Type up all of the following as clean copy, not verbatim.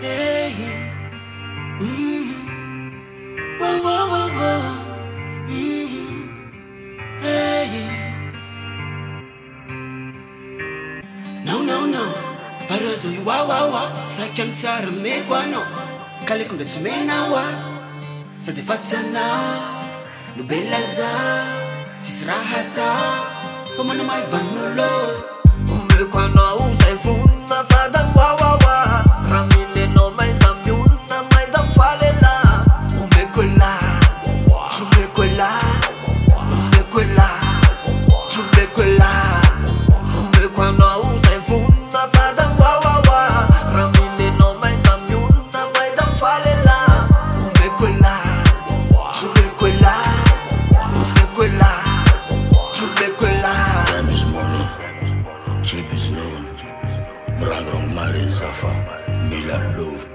Hey. Whoa, whoa, whoa, whoa. Hey. No. Parazo wa. Sakam tsara mekwano. Kale kunda tumena wa. Sade fatsana. Nubelaza. Tisrahata. Pomana mai vanolo. Umekwano uzefuna fazan wa. Ramine no mai zamyuna mai zamfalela. Umekwela. Umekwano uzefuna fazan wa. Ramine no mai zamyuna mai zamfalela. Umekwela. Time is money, keep is known. Mrangrong Mare Safa, Mila Love,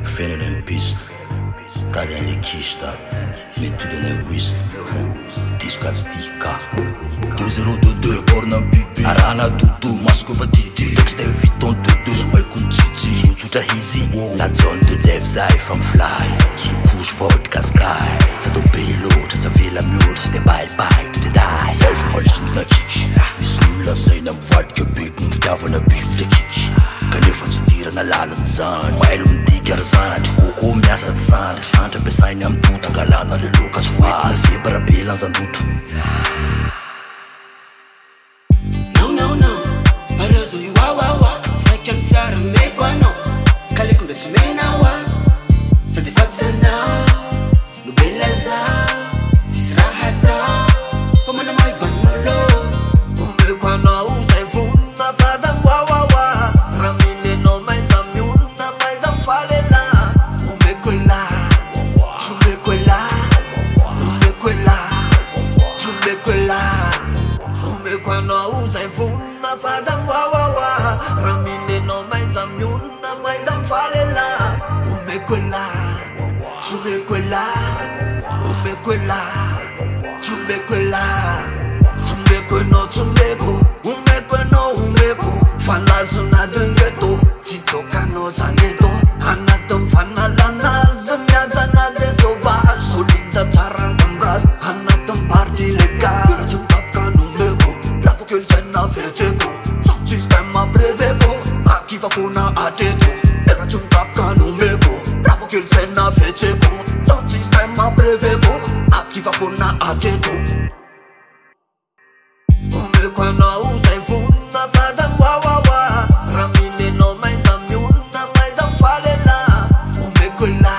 Feminine Pist, Talian de Kista, Metudene Wist, Discat Stika, 2022, Borna Bibi, Arana Dudu, Moscova Titi, Dexter Vuitton de Soumai Kuntiti, Suchuta Hizi, la zone de lèvres, I from fly, sous couche vodka sky, ça doit payer l'autre, ça fait la mute, c'est des bye to the die, every na chish, Bismillah say na vodka big, mfjava na beef de kish, kanifan sa tira na lalan zan, mailun di garzan, kuko miasa san, santa besay niam tuta, galana le lukas wa, si barabilan zan tutu. No. Parazo wa. Sakam tsara mekwano. Kale kunda tumena wa. Sade fatsana. Nubelaza. Tisrahata. Pomana mai vanolo. Umekwano uzefuna fazan wa. Ramine no mai zamyuna mai zamfalela. Umekwela. Umekwano uzefuna fazan wa. Ramine no mai zamyuna mai zamfalela. Umekwela. Umekweno. Falazuna dengeto. Titokano zaneto. Hanatom fanalana. Zemyazana de sauvage. Solida tarangambras. Hanatom parti legal. Jumpapkano meko. Bravo que sena fecheko. Son sistema breveko. Aqui va funa ateto. Era jumpapkano meko. Bravo que sena fecheko. Son sistema breveko. Aqui va funa ateto. Umekwano uzefuna fazan wa. Ramine no mai zamyuna mai zamfalela. Umekwela.